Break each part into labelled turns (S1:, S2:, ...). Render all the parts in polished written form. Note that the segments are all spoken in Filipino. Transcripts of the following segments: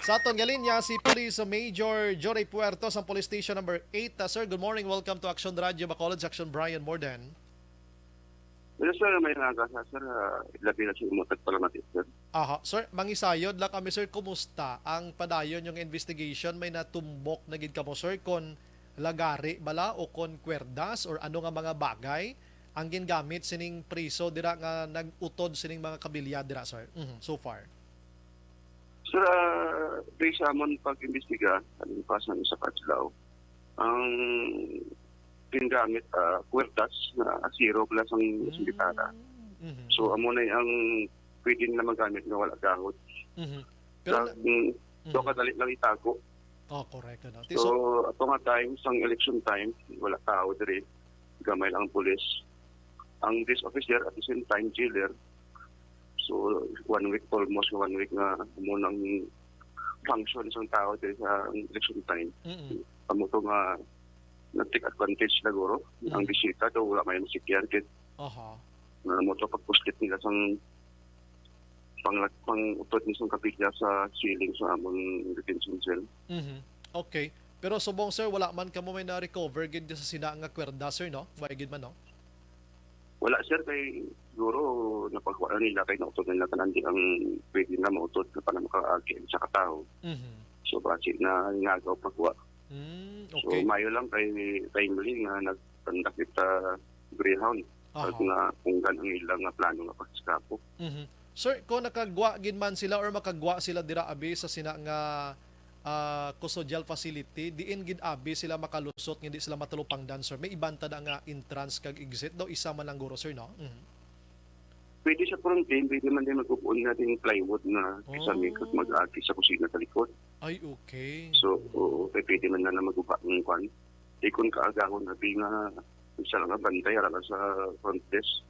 S1: Sa aton galinya si Police Major Jory Puerto sa Police Station number 8. Sir, good morning. Welcome to Action Radio Bacolod, Action Brian Morden.
S2: Pero sir, may nagasa sir, labi na siya umutag pala natin sir.
S1: Aha, sir, mangisayod lang kami sir, kumusta ang padayon yung investigation? May natumbok na gid kamo sir kon lagari bala o kon kwerdas or ano nga mga bagay ang gingamit sining priso dira nga nag-utod sining mga kabilya dira sir. So far.
S2: Sir, based sa amon pag-imbestiga, alimpasan sa Katlaw, ang gingamit kwertas na 0 plus ang sindikata. So amo na ang pwede na magamit na wala gahod.
S1: Pero
S2: So kadali lang itago.
S1: oh, correct no.
S2: So ato nga time, sang election time, wala tao diri, gamay lang ang pulis. Ang this officer at the same time jailer. So 1 week, almost 1 week na munang function isang tao diri sa election time. Amo to nga nag-take advantage siguro. Ang bisita daw wala may masikyan kit.
S1: Aha.
S2: Na mo to pagpuslit nila sang pang-utod ni sang kapilya sa ceiling sa among detention cell.
S1: Okay. Pero subong sir, wala man kamo may na-recover gid sa sina nga kwerda sir no? Way gid man no?
S2: Wala sir, kay siguro napagkuha nila kay nautod nila kanandi ang pwede na mautod na para makaagi sa katao. So basi na ngagaw pagkuha.
S1: Okay.
S2: So mayo lang kay timely nga nagtandak kita Greyhound. At nga kung ganang ilang nga plano nga pagskapo.
S1: Sir, kung nakagwa gid man sila or makagwa sila dira abi sa sina nga custodial facility, diin gid abi sila makalusot nga di sila matulupang dancer. May ibanta na nga entrance kag exit daw isa man lang guro sir no?
S2: Pwede sa quarantine, pwede man din magpupuon natin yung plywood na kasami at mag-agi sa kusina sa likod.
S1: Ay, okay.
S2: So, pwede man na magupa ng kwan. Di kung kaagahon na nga isa lang ang bantay ala sa front desk.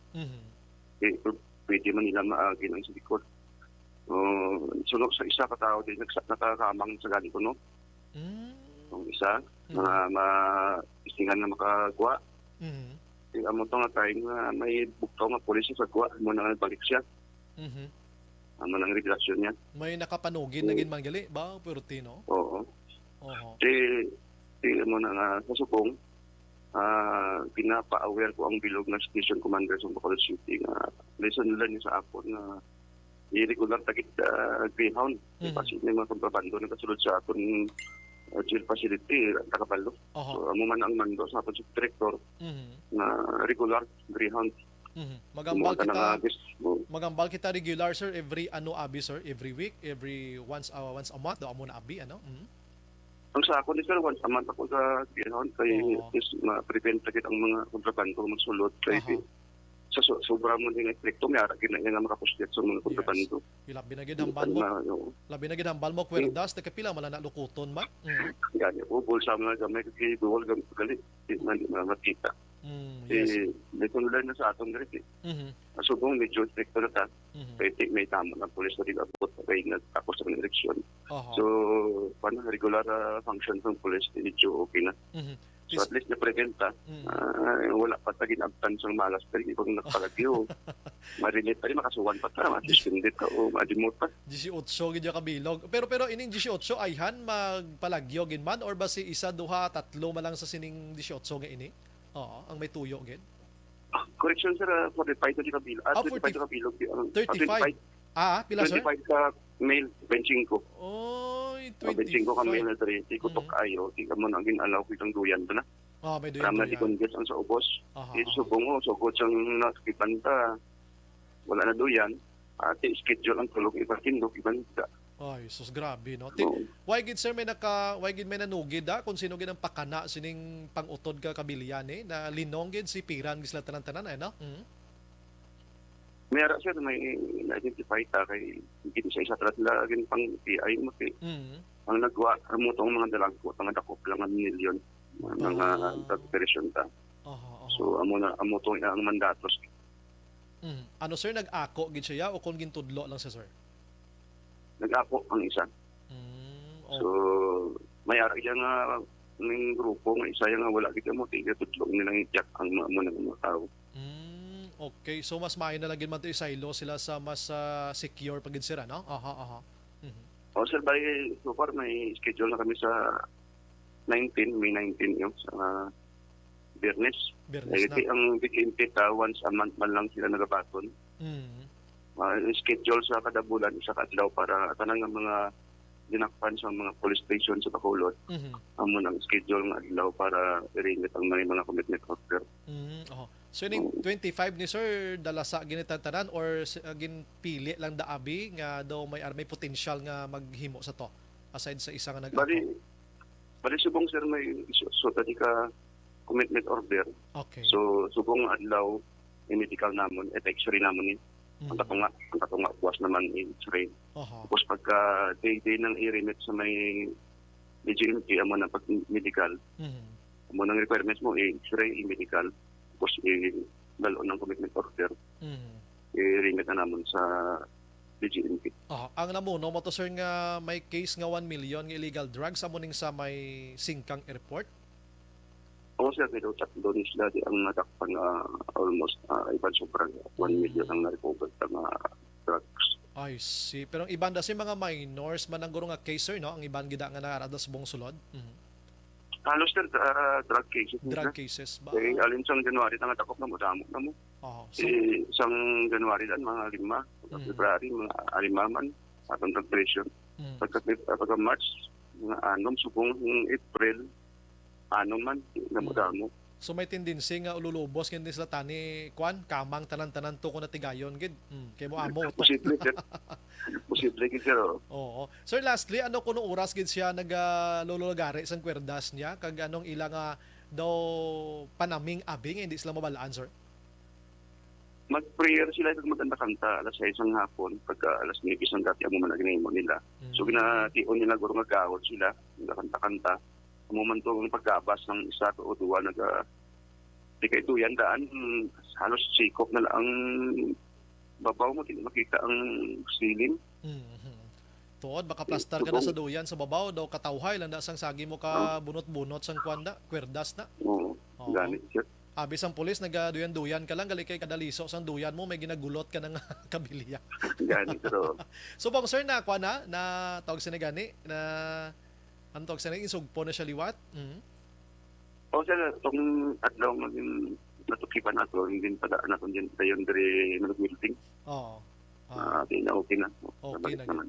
S2: Pwede man nila maagi ng sa likod. Sunod sa isa ka tao din nakakamang sa ganito no. Ang isa na maistingan na makagwa. Amo to nga time nga may buktaw nga pulis sa gwa mo na balik siya. Amo nang regulasyon niya.
S1: May nakapanugid na gid man gali ba Puertino?
S2: Oo.
S1: Oho.
S2: Mo na nga sa subong pinapa-aware ko ang bilog na station commander sa Bacolod City nga lesson nila niya sa ako na i-regular tagit Greyhound. Kasi may mga kontrabando na kasulod sa aton jail facility, nakapalo. So, amo man ang mando sa aton director na regular Greyhound.
S1: Magambal kita regular sir every abi sir, every week, every once a month daw amo na abi ano?
S2: Ang sa ako ni sir, once a month ako sa Greyhound kay is ma-prevent tagit ang mga kontrabando magsulod kay sa sobra mo din stricto may ara gina nga makapuslit sa mga kontrabando.
S1: Labi na gid hambal mo. Labi na gid hambal mo kwerdas ta kapila man na lukuton man.
S2: Gani po bulsa mo na gamay kay duwal gamay gali di man makita. May tunulan na sa atong diri. Asubong medyo stricto na ta. Kaya may tama na pulis na rin abot kay nagtapos sa eleksyon. So paano regular function ng pulis medyo okay na. So at least na-preventa, wala pa tagin abtan sa malas pero ibang nakapalagyo. Marinit pa rin, makasuwan pa ta, masuspended ka o madimot pa.
S1: 18 gid ka bilog. Pero ining 18 ayhan magpalagyo gid man or basi isa, duha, tatlo man lang sa sining 18 nga ini? Oo, ang may tuyo gid.
S2: Correction sir, 45 ka bilog. 45 ka bilog.
S1: 35? Pila sir?
S2: 25 ka male, 25.
S1: Oy,
S2: 25 ka male na 30, kutok kayo. Tika mo na ginalaw ko itong duyan ba na?
S1: May duyan.
S2: Ramna di congress ang sa ubos. Subong mo, sugod siyang nakipanta. Wala na duyan. Ate, schedule ang tulog ipatindog, ibanda.
S1: Ay, sus grabe no. Why gid sir may nanugid kung sino gid ang pakana sining pangutod ka kabilyan na linong gid si Piran gisla tanan-tanan ay no?
S2: Meron siya may na-identify ta kay hindi siya isa tratla agin pang PI mo kay. Ang nagwa mo tong mga dalagko ang dakop lang ang milyon mga operation ta. So amo tong ang mandatos.
S1: Ano sir nag-ako gid siya o kung gintudlo lang siya sir?
S2: Nag-ako ang isa. So may ara siya nga ng grupo nga isa nga wala gid mo tiga tudlong nilang iyak ang mga tao.
S1: Okay, so mas maayo na lang gid man to isaylo sila sa mas secure pagid sila, no? Aha, aha. Mhm.
S2: O sir, bali, so far may schedule na kami sa 19, May 19 yung sa Biyernes.
S1: Biyernes na.
S2: Ang BKMP once a month man lang sila nagabaton.
S1: Mhm.
S2: Schedule sa kada bulan, isa ka adlaw para tanang nga mga dinakpan sa mga police station sa Bacolod.
S1: Mhm.
S2: Amo nang schedule nga adlaw para i-remit ang mga commitment order.
S1: Mhm. Oh. So ning 25 ni sir dala sa ginitatanan or ginpili lang daabi nga daw may potential nga maghimo sa to aside sa isa nga nag
S2: Bali subong sir may so tadi ka commitment order.
S1: Okay.
S2: So subong adlaw i-medical namon at x-ray namon ni. Ang katunga buwas naman i-x-ray.
S1: Aha.
S2: Tapos pagka day ng i-remit sa may DGMT amo na pag medical,
S1: Mhm.
S2: amo nang requirements mo i-x-ray, i-medical, tapos i-dalo ng commitment order,
S1: Mhm.
S2: i-remit na namon sa DGMT.
S1: Aha. Ang namuno mo to sir nga may case nga 1 million nga illegal drugs amo ning sa may Singkang Airport.
S2: Oo sir, pero tatlo ni sila di ang natakpan almost iban sobrang 1 million ang na-recover sa mga drugs.
S1: I see. Pero ang iban si mga minors man ang guro nga case sir, no? Ang iban gida nga narada sa buong sulod. Mhm.
S2: Halos sir, drug cases.
S1: Drug cases ba?
S2: Alin sa January na takop na mo, damo na mo.
S1: Oh, so,
S2: Isang January lang, mga 5, February, mga 5 man, atong drug-pression.
S1: mm.
S2: Pagka March, mga 6, subong April, 6 man, damo.
S1: So may tendency nga ululubos kindi sila tani kwan kamang tanan-tanan to ko na tigayon gid. Kay mo amo to.
S2: Posible, sir. Posible, sir.
S1: Oo. Sir, lastly, ano kuno oras gid siya nagalulugari sang kwerdas niya kag anong ila nga daw panaming abing hindi sila mabalaan, sir?
S2: Mag-prayer sila kag maganda kanta alas 6 ng hapon pagka alas 9 ng dati ang mga ginahimo nila. So gination nila guro magkaawat sila, nagkanta-kanta. Umuman to ang pagkabas ng isa o duwa di kay duyan daan halos sikop na lang ang babaw mo hindi makita ang ceiling.
S1: Mhm. Tuod baka plaster ka na sa duyan sa babaw daw katawhay lang da sang sagi mo ka bunot-bunot sang kwanda, kwerdas na.
S2: Oo.
S1: Oo.
S2: Ganit sir.
S1: Abis ang pulis nagaduyan-duyan ka lang gali kay kadaliso sang duyan mo may ginagulot ka ng kabilya.
S2: Ganit pero
S1: So bang sir na kwa na tawag sa gani na ano tawag sa isugpo na siya liwat? Mhm.
S2: o sir tong adlaw maging natukipan nato hindi pa daan nato din dayon dire building.
S1: Oo.
S2: Okay na.
S1: Okay
S2: Nabalik
S1: na
S2: naman.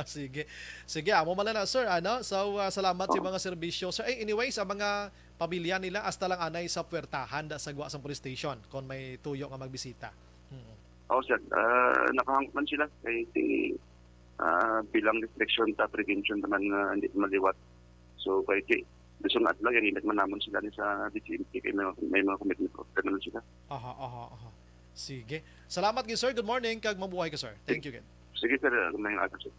S1: Sige. Sige, amo man na sir, ano? So salamat sa mga serbisyo. Sir, anyway, sa mga pamilya nila hasta lang anay sa puwertahan da sa Gwa sa police station kung may tuyo nga magbisita. Mhm.
S2: Sir, nakahangman sila kay bilang reflection ta prevention naman na hindi maliwat. So kay gusto nga adlaw yan man namon sila ni sa DCMP kay may mga commitment naman sila.
S1: Aha. Sige. Salamat gid sir. Good morning kag mabuhay ka sir. Thank you again.
S2: Sige sir, may aga sir.